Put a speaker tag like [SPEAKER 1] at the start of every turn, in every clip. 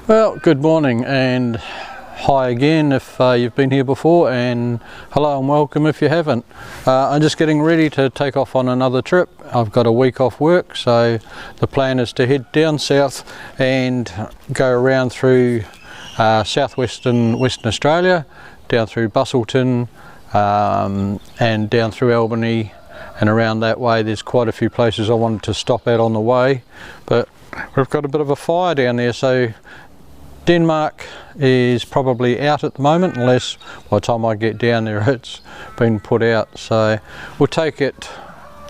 [SPEAKER 1] Well, good morning and hi again if you've been here before, and hello and welcome if you haven't. I'm just getting ready to take off on another trip. I've got a week off work, so the plan is to head down south and go around through southwestern Western Australia, down through Busselton and down through Albany and around that way. There's quite a few places I wanted to stop at on the way, but we've got a bit of a fire down there, so Denmark is probably out at the moment, unless by the time I get down there it's been put out. So we'll take it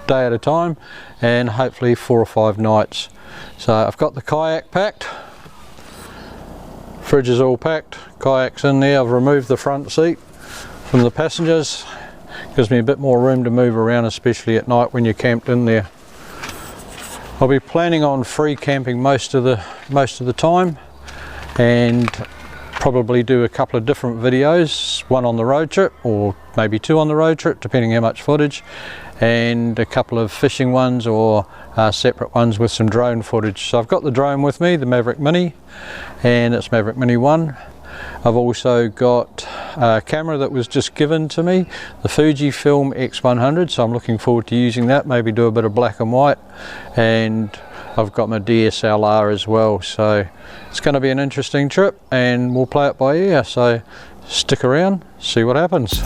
[SPEAKER 1] day at a time and hopefully 4 or 5 nights. So I've got the kayak packed, fridge is all packed, kayak's in there. I've removed the front seat from the passengers, gives me a bit more room to move around, especially at night when you're camped in there. I'll be planning on free camping most of the time, and probably do a couple of different videos, one on the road trip or maybe 2 on the road trip depending how much footage, and a couple of fishing ones or separate ones with some drone footage. So I've got the drone with me, the Maverick Mini, and it's Maverick Mini 1. I've also got a camera that was just given to me, the Fujifilm X100, so I'm looking forward to using that, maybe do a bit of black and white, and I've got my DSLR as well. So it's going to be an interesting trip and we'll play it by ear, so stick around, see what happens.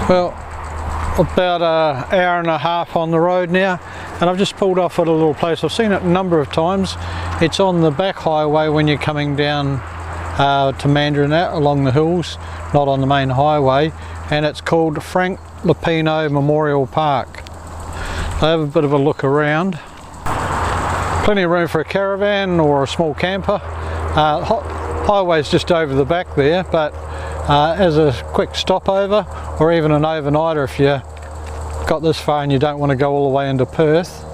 [SPEAKER 1] Well, about an hour and a half on the road now, and I've just pulled off at a little place. I've seen it a number of times. It's on the back highway when you're coming down to Mandarin along the hills, not on the main highway, and it's called Frank Lupino Memorial Park. I have a bit of a look around. Plenty of room for a caravan or a small camper. Highway's just over the back there, but as a quick stopover or even an overnighter if you got this far and you don't want to go all the way into Perth,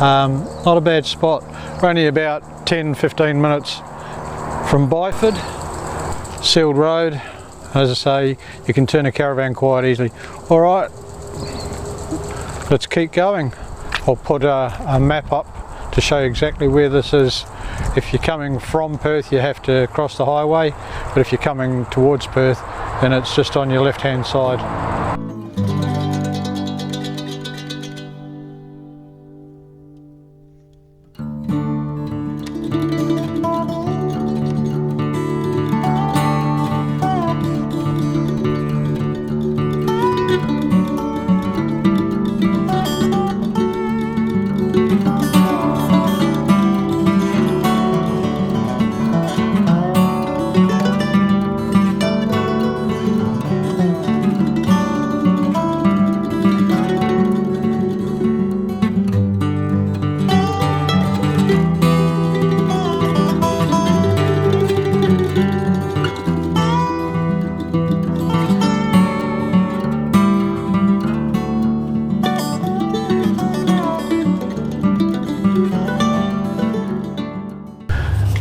[SPEAKER 1] not a bad spot. We're only about 10-15 minutes from Byford, sealed road. As I say, you can turn a caravan quite easily. Alright, let's keep going. I'll put a map up to show you exactly where this is. If you're coming from Perth you have to cross the highway, but if you're coming towards Perth then it's just on your left hand side.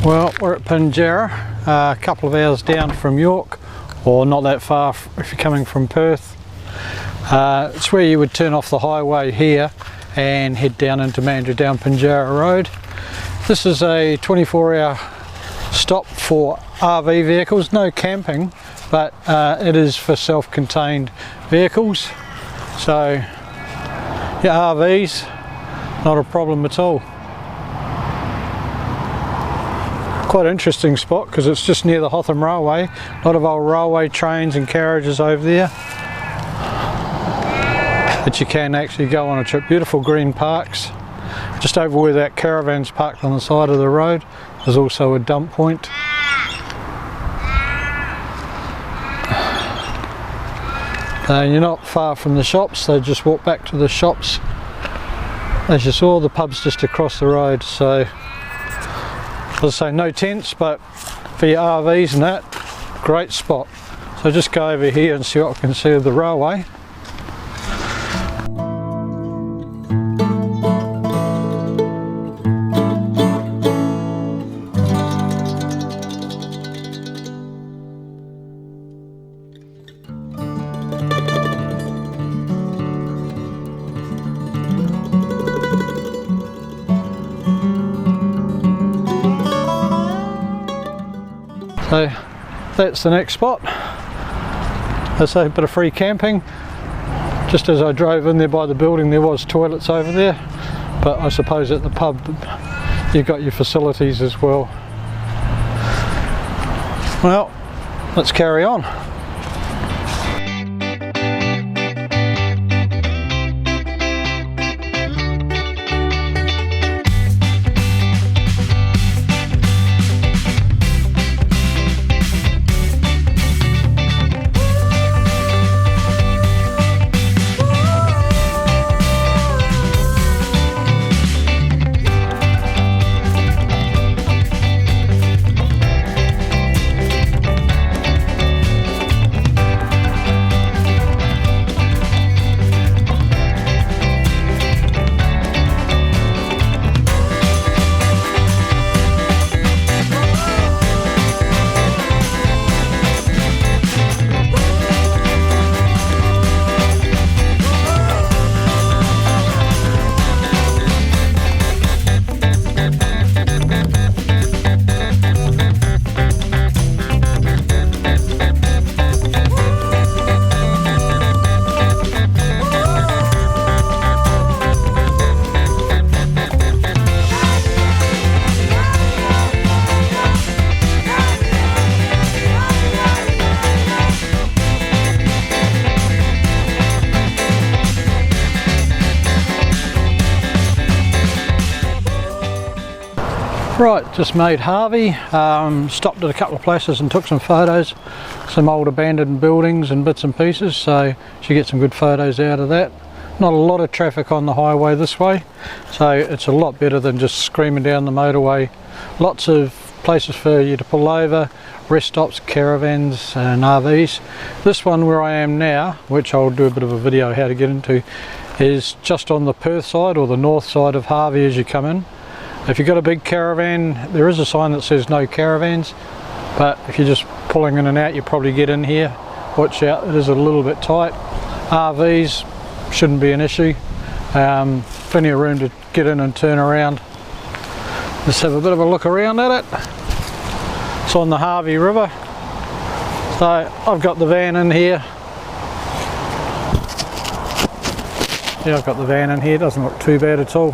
[SPEAKER 1] Well, we're at Pinjarra, a couple of hours down from York, or not that far if you're coming from Perth. It's where you would turn off the highway here and head down into Mandurah down Pinjarra Road. This is a 24-hour stop for RV vehicles, no camping, but it is for self-contained vehicles. So your RVs, not a problem at all. Quite an interesting spot because it's just near the Hotham Railway. A lot of old railway trains and carriages over there that you can actually go on a trip. Beautiful green parks. Just over where that caravan's parked on the side of the road, there's also a dump point. You're not far from the shops, so just walk back to the shops. As you saw, the pub's just across the road, so as I say, no tents, but for your RVs and that, great spot. So just go over here and see what I can see of the railway. So that's the next spot. There's a bit of free camping. Just as I drove in there by the building, there was toilets over there, but I suppose at the pub you've got your facilities as well. Well, let's carry on. Right, just made Harvey, stopped at a couple of places and took some photos, some old abandoned buildings and bits and pieces, so she gets some good photos out of that. Not a lot of traffic on the highway this way, so it's a lot better than just screaming down the motorway. Lots of places for you to pull over, rest stops, caravans and RVs. This one where I am now, which I'll do a bit of a video how to get into, is just on the Perth side or the north side of Harvey as you come in. If you've got a big caravan, there is a sign that says no caravans, but if you're just pulling in and out, you probably get in here. Watch out, it is a little bit tight. RVs shouldn't be an issue. Plenty of room to get in and turn around. Let's have a bit of a look around at it. It's on the Harvey River. So I've got the van in here. Yeah, I've got the van in here, doesn't look too bad at all.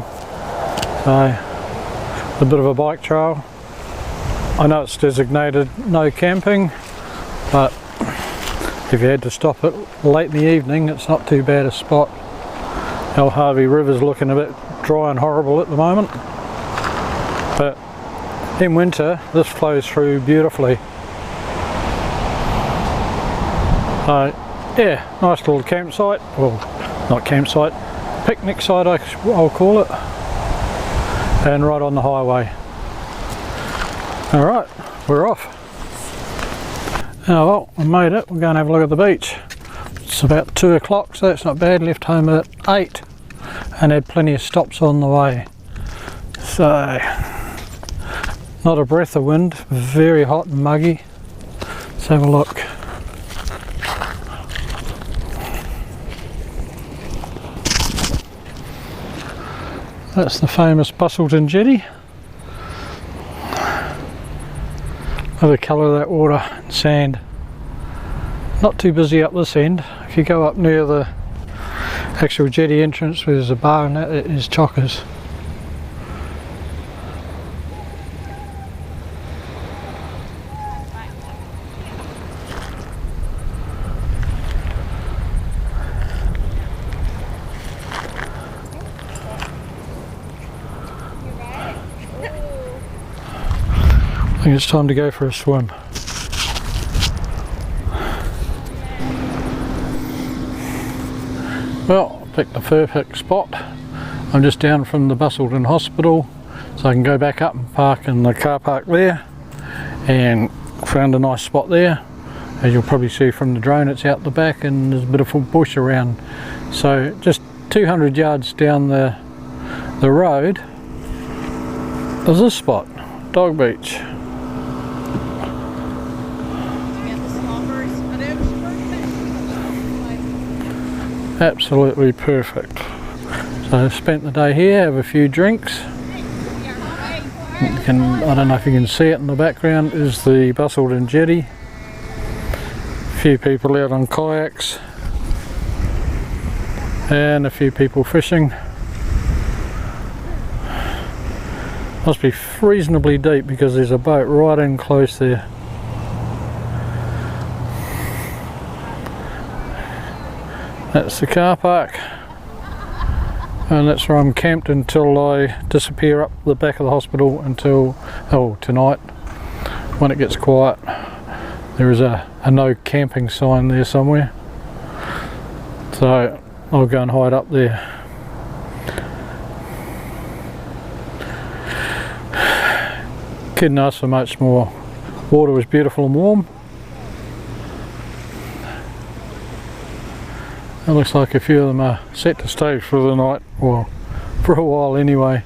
[SPEAKER 1] So, a bit of a bike trail. I know it's designated no camping, but if you had to stop it late in the evening, it's not too bad a spot. Our Harvey River's looking a bit dry and horrible at the moment, but in winter this flows through beautifully. So yeah, nice little campsite, well not campsite, picnic site I'll call it, and right on the highway. Alright, we're off. Oh well, I made it. We're going to have a look at the beach. It's about 2 o'clock, so it's not bad. Left home at 8 and had plenty of stops on the way. So, not a breath of wind, very hot and muggy. Let's have a look. That's the famous Busselton Jetty. Look at the colour of that water and sand. Not too busy up this end. If you go up near the actual jetty entrance where there's a bar and that, it is chockers. I think it's time to go for a swim. Well, I picked the perfect spot. I'm just down from the Busselton Hospital, so I can go back up and park in the car park there, and found a nice spot there. As you'll probably see from the drone, it's out the back and there's a bit of bush around. So just 200 yards down the road is this spot, Dog Beach. Absolutely perfect. So I spent the day here, have a few drinks. I don't know if you can see it in the background, is the Busselton Jetty. A few people out on kayaks and a few people fishing. Must be reasonably deep because there's a boat right in close there. That's the car park, and that's where I'm camped until I disappear up the back of the hospital until, tonight, when it gets quiet. There is a no camping sign there somewhere, so I'll go and hide up there. Couldn't ask for much more. Water was beautiful and warm. It looks like a few of them are set to stay for the night, well, for a while anyway.